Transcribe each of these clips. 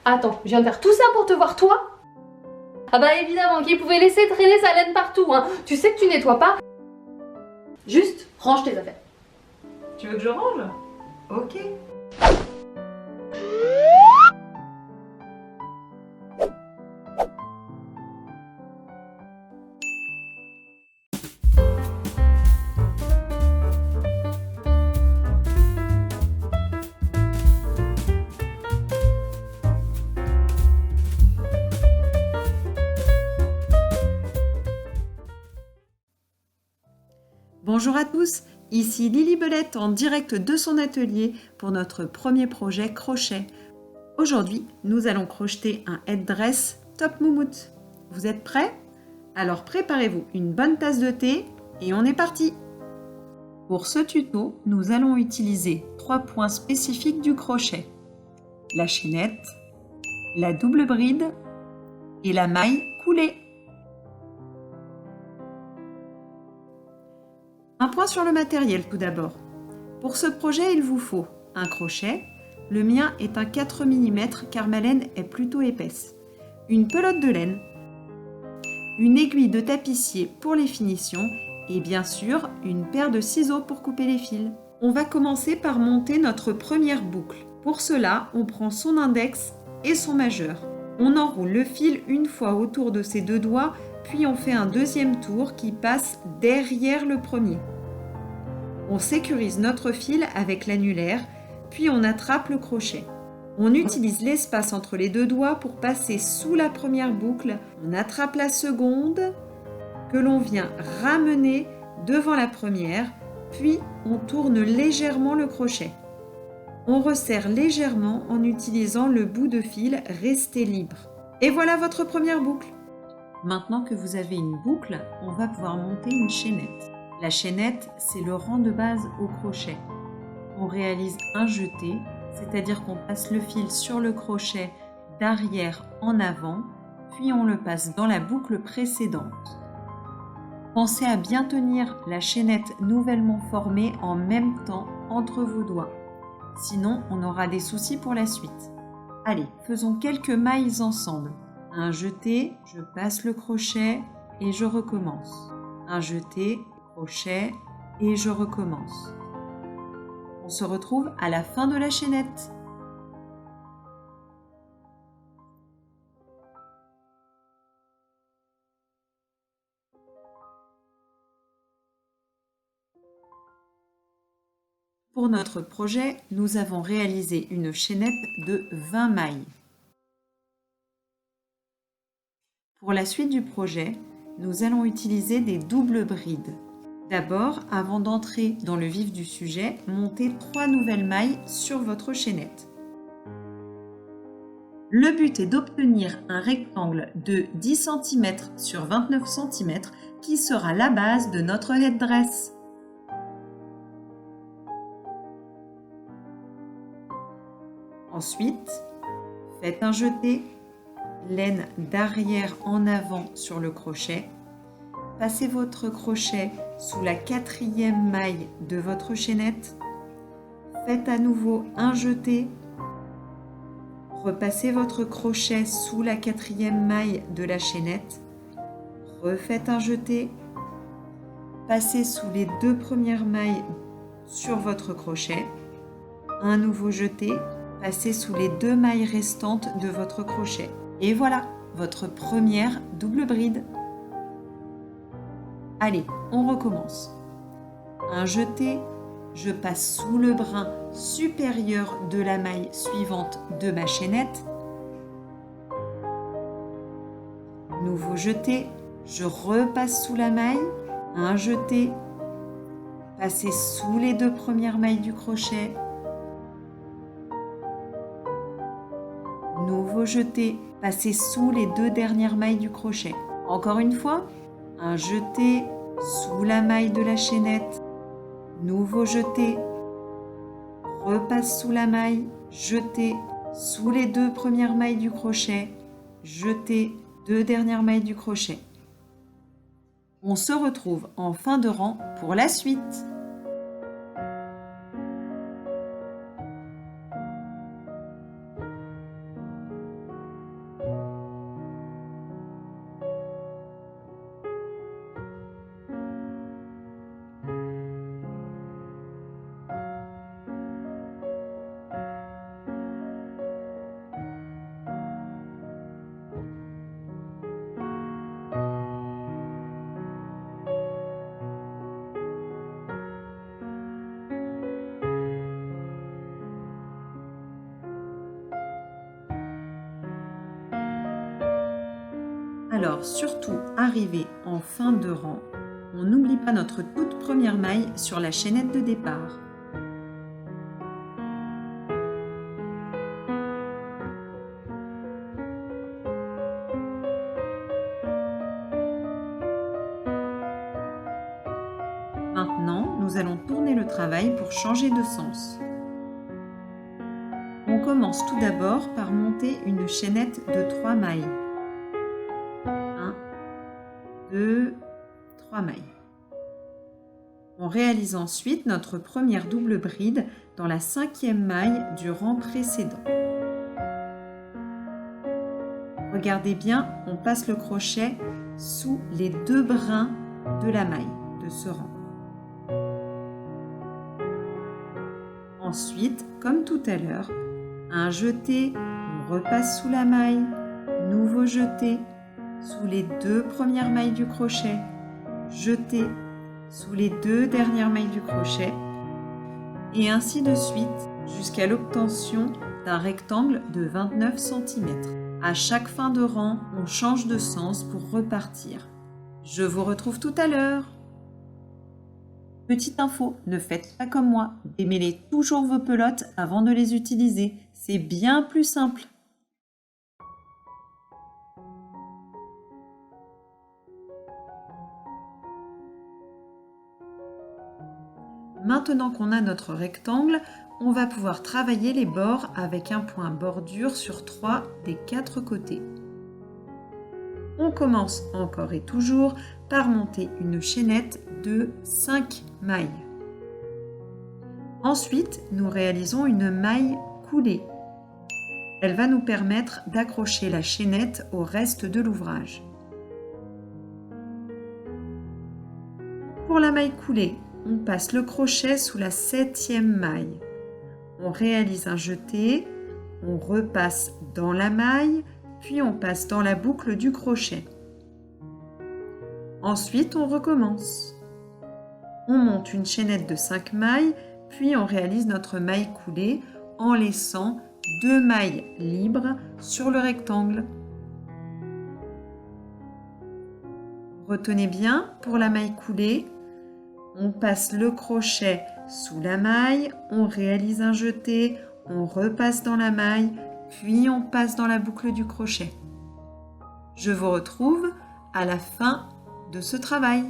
Attends, je viens de faire tout ça pour te voir toi? Ah bah évidemment, qui pouvait laisser traîner sa laine partout, hein. Tu sais que tu nettoies pas. Juste, range tes affaires. Tu veux que je range? Ok. Bonjour à tous, ici Lily Belette en direct de son atelier pour notre premier projet crochet. Aujourd'hui, nous allons crocheter un headdress top moumoute. Vous êtes prêts? Alors préparez-vous une bonne tasse de thé et on est parti! Pour ce tuto, nous allons utiliser 3 points spécifiques du crochet. La chaînette, la double bride et la maille coulée. Un point sur le matériel tout d'abord. Pour ce projet, il vous faut un crochet. Le mien est un 4 mm car ma laine est plutôt épaisse. Une pelote de laine. Une aiguille de tapissier pour les finitions. Et bien sûr, une paire de ciseaux pour couper les fils. On va commencer par monter notre première boucle. Pour cela, on prend son index et son majeur. On enroule le fil une fois autour de ses deux doigts, puis on fait un deuxième tour qui passe derrière le premier. On sécurise notre fil avec l'annulaire, puis on attrape le crochet. On utilise l'espace entre les deux doigts pour passer sous la première boucle. On attrape la seconde, que l'on vient ramener devant la première, puis on tourne légèrement le crochet. On resserre légèrement en utilisant le bout de fil resté libre. Et voilà votre première boucle. Maintenant que vous avez une boucle, on va pouvoir monter une chaînette. La chaînette, c'est le rang de base au crochet. On réalise un jeté, c'est-à-dire qu'on passe le fil sur le crochet d'arrière en avant, puis on le passe dans la boucle précédente. Pensez à bien tenir la chaînette nouvellement formée en même temps entre vos doigts. Sinon, on aura des soucis pour la suite. Allez, faisons quelques mailles ensemble. Un jeté, je passe le crochet et je recommence. Un jeté, crochet et je recommence. On se retrouve à la fin de la chaînette. Pour notre projet, nous avons réalisé une chaînette de 20 mailles. Pour la suite du projet, nous allons utiliser des doubles brides. D'abord, avant d'entrer dans le vif du sujet, montez 3 nouvelles mailles sur votre chaînette. Le but est d'obtenir un rectangle de 10 cm sur 29 cm qui sera la base de notre headdress. Ensuite, faites un jeté, laine d'arrière en avant sur le crochet. Passez votre crochet sous la 4e maille de votre chaînette. Faites à nouveau un jeté. Repassez votre crochet sous la 4e maille de la chaînette. Refaites un jeté. Passez sous les 2 premières mailles sur votre crochet. Un nouveau jeté. Passez sous les 2 mailles restantes de votre crochet. Et voilà, votre première double bride. Allez, on recommence. Un jeté, je passe sous le brin supérieur de la maille suivante de ma chaînette. Nouveau jeté, je repasse sous la maille. Un jeté, passez sous les 2 premières mailles du crochet. Nouveau jeté, passez sous les 2 dernières mailles du crochet. Encore une fois, un jeté sous la maille de la chaînette. Nouveau jeté, repasse sous la maille, jeté sous les 2 premières mailles du crochet, jeté 2 dernières mailles du crochet. On se retrouve en fin de rang pour la suite. Alors surtout, arrivé en fin de rang, on n'oublie pas notre toute première maille sur la chaînette de départ. Maintenant, nous allons tourner le travail pour changer de sens. On commence tout d'abord par monter une chaînette de 3 mailles. 1, 2, 3 mailles. On réalise ensuite notre première double bride dans la 5e maille du rang précédent. Regardez bien, on passe le crochet sous les 2 brins de la maille de ce rang. Ensuite, comme tout à l'heure, un jeté, on repasse sous la maille, nouveau jeté, sous les 2 premières mailles du crochet, jeté sous les 2 dernières mailles du crochet, et ainsi de suite jusqu'à l'obtention d'un rectangle de 29 cm. À chaque fin de rang, on change de sens pour repartir. Je vous retrouve tout à l'heure. Petite info, ne faites pas comme moi, démêlez toujours vos pelotes avant de les utiliser, c'est bien plus simple. Maintenant qu'on a notre rectangle, on va pouvoir travailler les bords avec un point bordure sur 3 des 4 côtés. On commence encore et toujours par monter une chaînette de 5 mailles. Ensuite, nous réalisons une maille coulée. Elle va nous permettre d'accrocher la chaînette au reste de l'ouvrage. Pour la maille coulée, on passe le crochet sous la 7e maille. On réalise un jeté, on repasse dans la maille, puis on passe dans la boucle du crochet. Ensuite, on recommence. On monte une chaînette de 5 mailles, puis on réalise notre maille coulée en laissant 2 mailles libres sur le rectangle. Retenez bien, pour la maille coulée, on passe le crochet sous la maille, on réalise un jeté, on repasse dans la maille, puis on passe dans la boucle du crochet. Je vous retrouve à la fin de ce travail.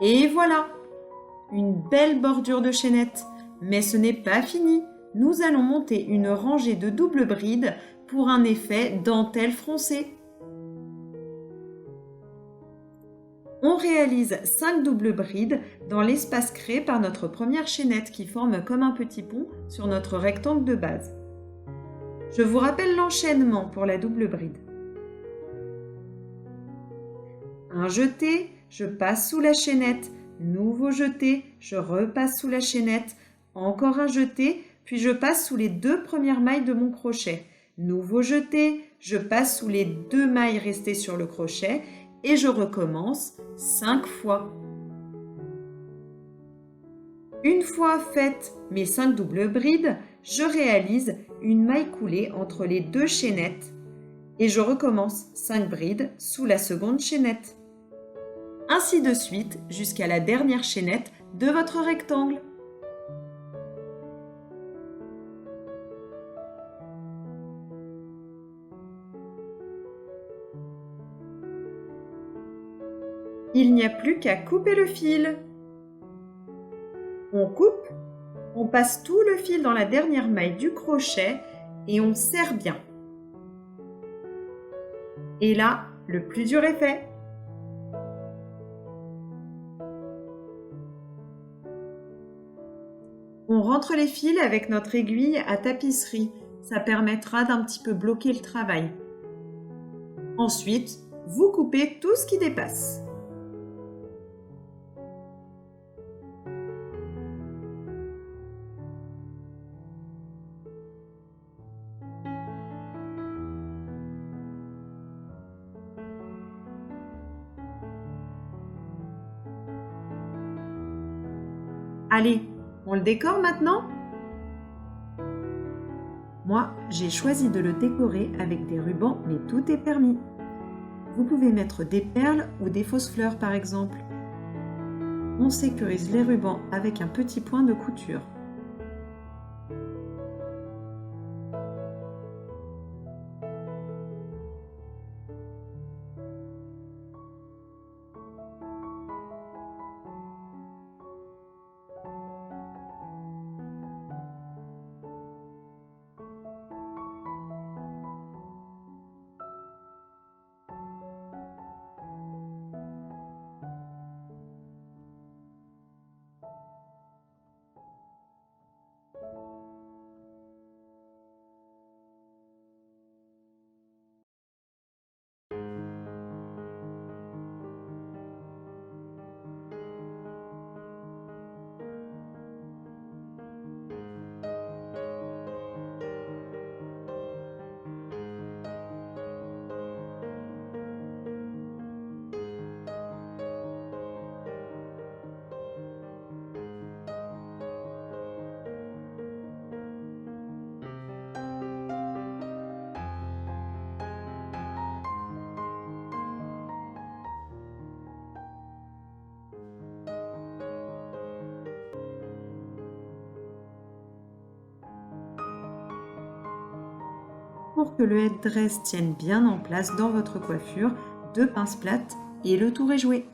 Et voilà, une belle bordure de chaînette. Mais ce n'est pas fini. Nous allons monter une rangée de double bride pour un effet dentelle froncée. On réalise 5 doubles brides dans l'espace créé par notre première chaînette qui forme comme un petit pont sur notre rectangle de base. Je vous rappelle l'enchaînement pour la double bride. Un jeté, je passe sous la chaînette, nouveau jeté, je repasse sous la chaînette, encore un jeté, puis je passe sous les 2 premières mailles de mon crochet. Nouveau jeté, je passe sous les 2 mailles restées sur le crochet et je recommence 5 fois. Une fois faites mes 5 doubles brides, je réalise une maille coulée entre les 2 chaînettes et je recommence 5 brides sous la seconde chaînette. Ainsi de suite jusqu'à la dernière chaînette de votre rectangle. Il n'y a plus qu'à couper le fil. On coupe, on passe tout le fil dans la dernière maille du crochet et on serre bien. Et là, le plus dur est fait. On rentre les fils avec notre aiguille à tapisserie. Ça permettra d'un petit peu bloquer le travail. Ensuite, vous coupez tout ce qui dépasse. Allez, on le décore maintenant? Moi, j'ai choisi de le décorer avec des rubans, mais tout est permis. Vous pouvez mettre des perles ou des fausses fleurs par exemple. On sécurise les rubans avec un petit point de couture. Pour que le headdress tienne bien en place dans votre coiffure, 2 pinces plates et le tour est joué.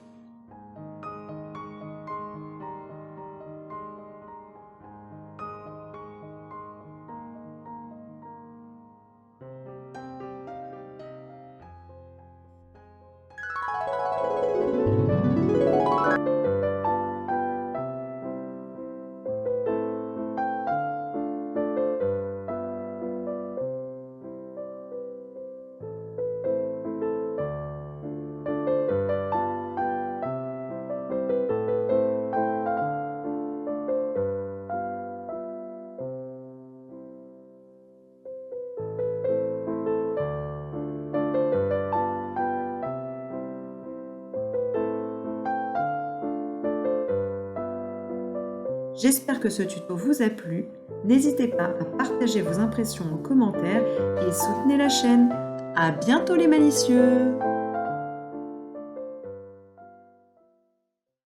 J'espère que ce tuto vous a plu. N'hésitez pas à partager vos impressions en commentaire et soutenez la chaîne. À bientôt les malicieux!